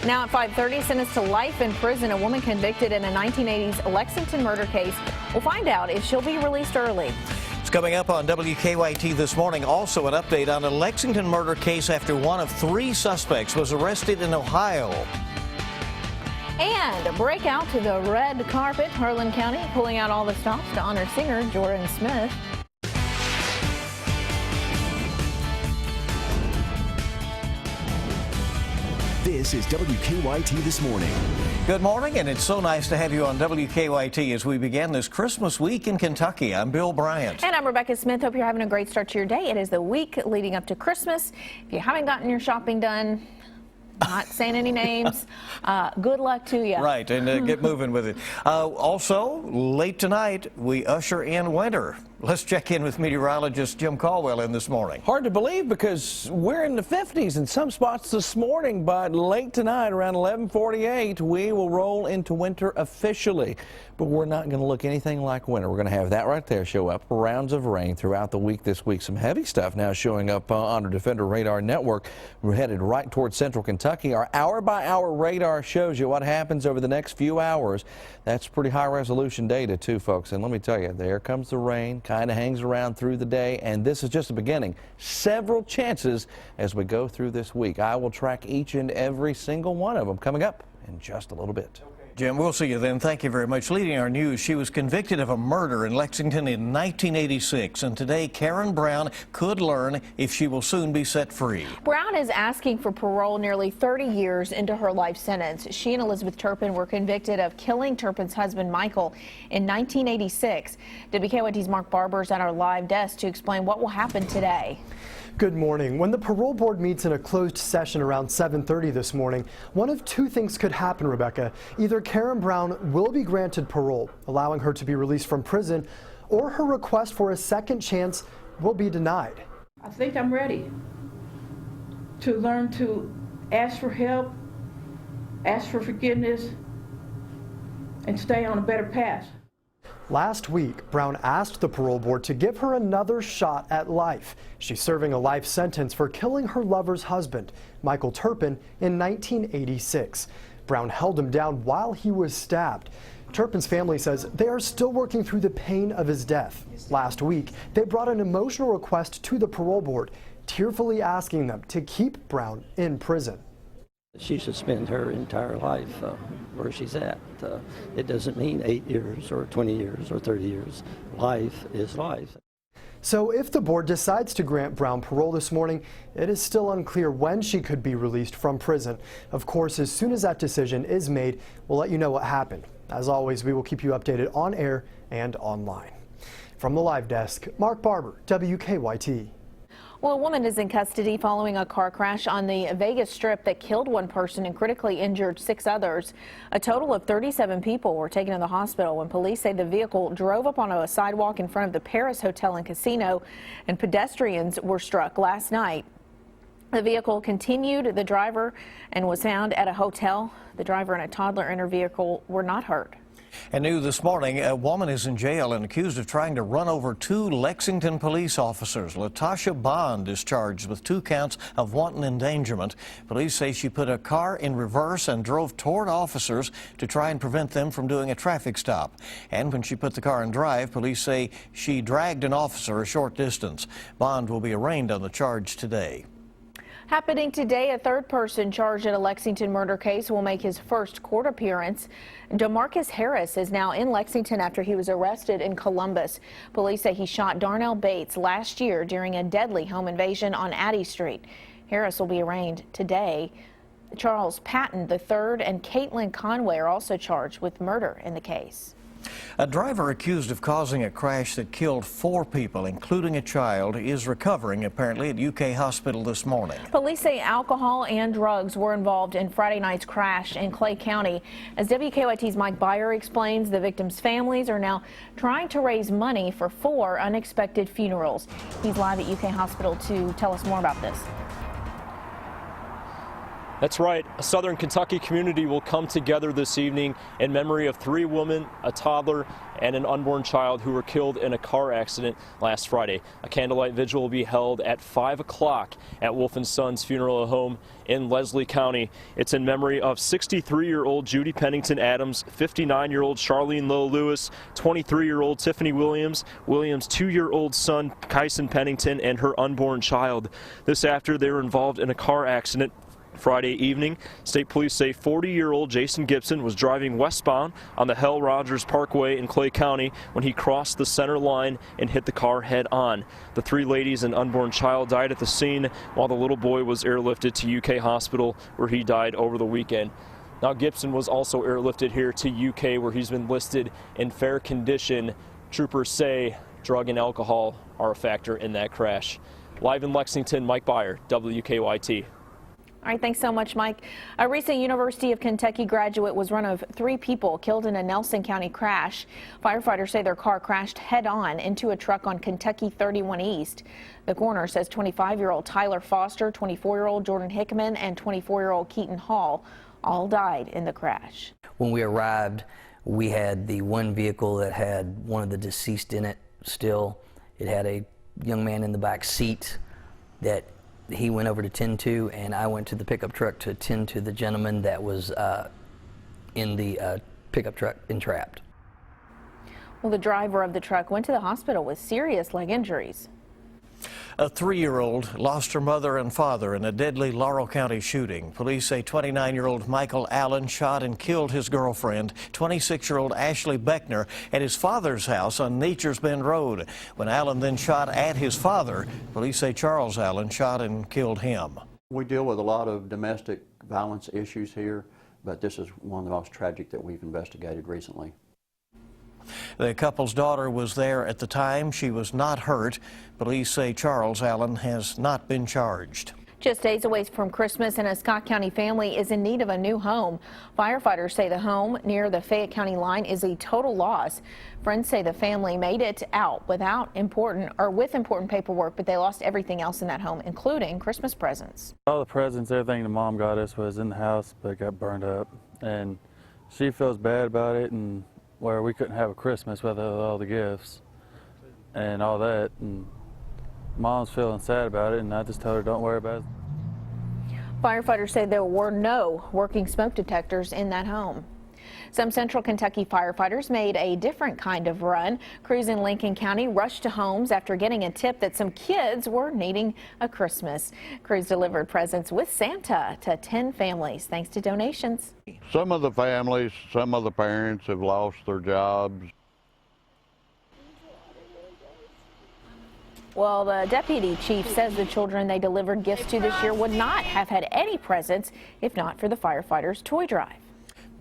Now at 5:30, sentenced to life in prison, a woman convicted in a 1980s Lexington murder case. We'll find out if she'll be released early. It's coming up on WKYT this morning. Also an update on a Lexington murder case after one of 3 suspects was arrested in Ohio. And a breakout to the red carpet. Harlan County pulling out all the stops to honor singer Jordan Smith. This is WKYT This Morning. Good morning, and it's so nice to have you on WKYT as we begin this Christmas week in Kentucky. I'm Bill Bryant. And I'm Rebecca Smith. Hope you're having a great start to your day. It is the week leading up to Christmas. If you haven't gotten your shopping done, not saying any names, good luck to you. Right, and get moving with it. Also, late tonight, we usher in winter. Let's check in with meteorologist Jim Caldwell in this morning. Hard to believe because we're in the 50s in some spots this morning, but late tonight around 11:48 we will roll into winter officially. But we're not going to look anything like winter. We're going to have that right there show up. Rounds of rain throughout the week this week. Some heavy stuff now showing up on our Defender radar network. We're headed right towards central Kentucky. Our hour-by-hour radar shows you what happens over the next few hours. That's pretty high-resolution data too, folks. And let me tell you, there comes the rain. Kind of hangs around through the day, and this is just the beginning. Several chances as we go through this week. I will track each and every single one of them coming up in just a little bit. Jim, we'll see you then. Thank you very much. Leading our news, she was convicted of a murder in Lexington in 1986, and today Karen Brown could learn if she will soon be set free. Brown is asking for parole nearly 30 years into her life sentence. She and Elizabeth Turpin were convicted of killing Turpin's husband Michael in 1986. WKYT's Mark Barber is at our live desk to explain what will happen today. Good morning. When the parole board meets in a closed session around 7:30 this morning, one of 2 things could happen, Rebecca. Either Karen Brown will be granted parole, allowing her to be released from prison, or her request for a second chance will be denied. I think I'm ready to learn to ask for help, ask for forgiveness, and stay on a better path. Last week, Brown asked the parole board to give her another shot at life. She's serving a life sentence for killing her lover's husband, Michael Turpin, in 1986. Brown held him down while he was stabbed. Turpin's family says they are still working through the pain of his death. Last week, they brought an emotional request to the parole board, tearfully asking them to keep Brown in prison. She should spend her entire life where she's at. It doesn't mean 8 years or 20 years or 30 years. Life is life. So if the board decides to grant Brown parole this morning, it is still unclear when she could be released from prison. Of course, as soon as that decision is made, we'll let you know what happened. As always, we will keep you updated on air and online. From the live desk, Mark Barber, WKYT. Well, a woman is in custody following a car crash on the Vegas Strip that killed 1 person and critically injured 6 others. A total of 37 people were taken to the hospital when police say the vehicle drove up on a sidewalk in front of the Paris Hotel and Casino, and pedestrians were struck last night. The vehicle continued the driver and was found at a hotel. The driver and a toddler in her vehicle were not hurt. And new this morning, a woman is in jail and accused of trying to run over 2 Lexington police officers. Latasha Bond is charged with 2 counts of wanton endangerment. Police say she put a car in reverse and drove toward officers to try and prevent them from doing a traffic stop. And when she put the car in drive, police say she dragged an officer a short distance. Bond will be arraigned on the charge today. Happening today, a 3rd person charged in a Lexington murder case will make his first court appearance. DeMarcus Harris is now in Lexington after he was arrested in Columbus. Police say he shot Darnell Bates last year during a deadly home invasion on Addy Street. Harris will be arraigned today. Charles Patton III and Caitlin Conway are also charged with murder in the case. A driver accused of causing a crash that killed 4 people, including a child, is recovering apparently at UK Hospital this morning. Police say alcohol and drugs were involved in Friday night's crash in Clay County. As WKYT's Mike Byer explains, the victims' families are now trying to raise money for 4 unexpected funerals. He's live at UK Hospital to tell us more about this. That's right. A Southern Kentucky community will come together this evening in memory of 3 women, a toddler, and an unborn child who were killed in a car accident last Friday. A candlelight vigil will be held at 5 o'clock at Wolf & Sons Funeral Home in Leslie County. It's in memory of 63-year-old Judy Pennington Adams, 59-year-old Charlene Lowe Lewis, 23-year-old Tiffany Williams, Williams' 2-year-old son Kyson Pennington, and her unborn child. This after they were involved in a car accident Friday evening. State police say 40-year-old Jason Gibson was driving westbound on the Hell Rogers Parkway in Clay County when he crossed the center line and hit the car head-on. The 3 ladies and unborn child died at the scene, while the little boy was airlifted to UK Hospital, where he died over the weekend. Now, Gibson was also airlifted here to UK, where he's been listed in fair condition. Troopers say drug and alcohol are a factor in that crash. Live in Lexington, Mike Byer, WKYT. All right, thanks so much, Mike. A recent University of Kentucky graduate was one of 3 people killed in a Nelson County crash. Firefighters say their car crashed head-on into a truck on Kentucky 31 East. The coroner says 25-year-old Tyler Foster, 24-year-old Jordan Hickman, and 24-year-old Keaton Hall all died in the crash. When we arrived, we had the one vehicle that had one of the deceased in it still. It had a young man in the back seat that he went over to tend to, and I went to the pickup truck to tend to the gentleman that was in the pickup truck entrapped. Well, the driver of the truck went to the hospital with serious leg injuries. A 3-year-old lost her mother and father in a deadly Laurel County shooting. Police say 29-year-old Michael Allen shot and killed his girlfriend, 26-year-old Ashley Beckner, at his father's house on Nature's Bend Road. When Allen then shot at his father, police say Charles Allen shot and killed him. We deal with a lot of domestic violence issues here, but this is one of the most tragic that we've investigated recently. The couple's daughter was there at the time. She was not hurt. Police say Charles Allen has not been charged. Just days away from Christmas, and a Scott County family is in need of a new home. Firefighters say the home near the Fayette County line is a total loss. Friends say the family made it out with important paperwork, but they lost everything else in that home, including Christmas presents. All the presents, everything the mom got us was in the house, but it got burned up. And she feels bad about it, and where we couldn't have a Christmas with all the gifts and all that. And Mom's feeling sad about it, and I just told her don't worry about it. Firefighters say there were no working smoke detectors in that home. Some Central Kentucky firefighters made a different kind of run. Crews in Lincoln County rushed to homes after getting a tip that some kids were needing a Christmas. Crews delivered presents with Santa to 10 families thanks to donations. Some of the families, some of the parents have lost their jobs. Well, the deputy chief says the children they delivered gifts to this year would not have had any presents if not for the firefighters' toy drive.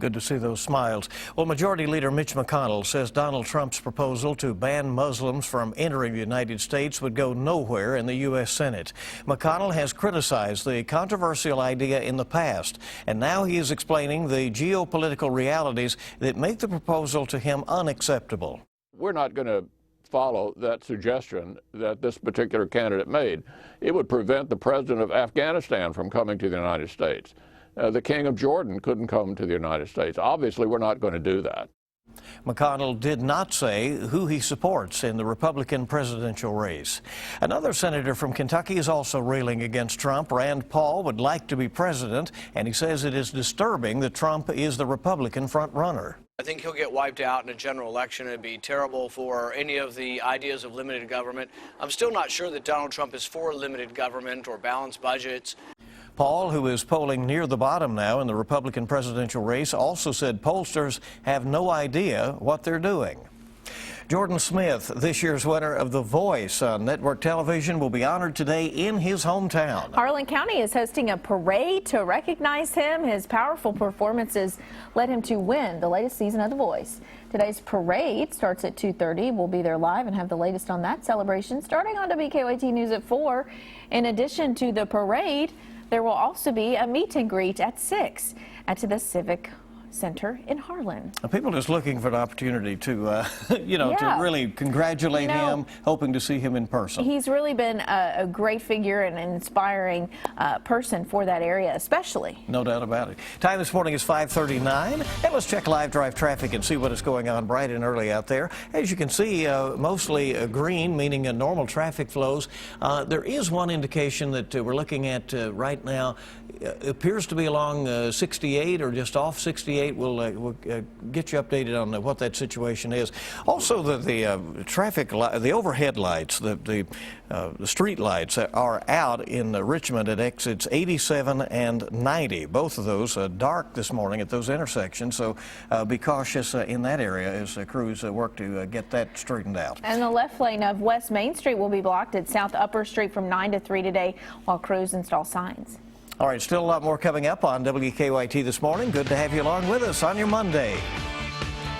Good to see those smiles. Well, Majority Leader Mitch McConnell says Donald Trump's proposal to ban Muslims from entering the United States would go nowhere in the U.S. Senate. McConnell has criticized the controversial idea in the past, and now he is explaining the geopolitical realities that make the proposal to him unacceptable. We're not going to follow that suggestion that this particular candidate made. It would prevent the president of Afghanistan from coming to the United States. The king of Jordan couldn't come to the United States. Obviously, we're not going to do that. McConnell did not say who he supports in the Republican presidential race. Another senator from Kentucky is also railing against Trump. Rand Paul would like to be president, and he says it is disturbing that Trump is the Republican frontrunner. I think he'll get wiped out in a general election. It'd be terrible for any of the ideas of limited government. I'm still not sure that Donald Trump is for limited government or balanced budgets. Paul, who is polling near the bottom now in the Republican presidential race, also said pollsters have no idea what they're doing. Jordan Smith, this year's winner of The Voice on network television, will be honored today in his hometown. Harlan County is hosting a parade to recognize him. His powerful performances led him to win the latest season of The Voice. Today's parade starts at 2:30. We'll be there live and have the latest on that celebration starting on WKYT News at 4. In addition to the parade, there will also be a meet and greet at 6 at the Civic Center in Harlan. People just looking for an opportunity to, to really congratulate him, hoping to see him in person. He's really been a great figure and an inspiring person for that area, especially. No doubt about it. Time this morning is 5:39, and let's check live drive traffic and see what is going on bright and early out there. As you can see, mostly green, meaning normal traffic flows. There is one indication that we're looking at right now. Appears to be along 68 or just off 68. We'll get you updated on what that situation is. Also, the traffic, the overhead lights, the street lights are out in Richmond at exits 87 and 90. Both of those dark this morning at those intersections, so be cautious in that area as crews work to get that straightened out. And the left lane of West Main Street will be blocked at South Upper Street from 9 to 3 today while crews install signs. All right, still a lot more coming up on WKYT this morning. Good to have you along with us on your Monday.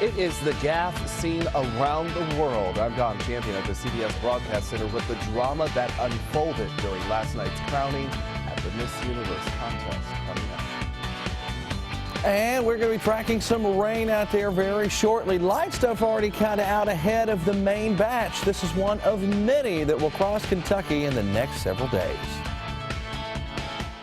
It is the gaff seen around the world. I'm Don Champion at the CBS Broadcast Center with the drama that unfolded during last night's crowning at the Miss Universe contest coming up. And we're going to be tracking some rain out there very shortly. Light stuff already kind of out ahead of the main batch. This is one of many that will cross Kentucky in the next several days.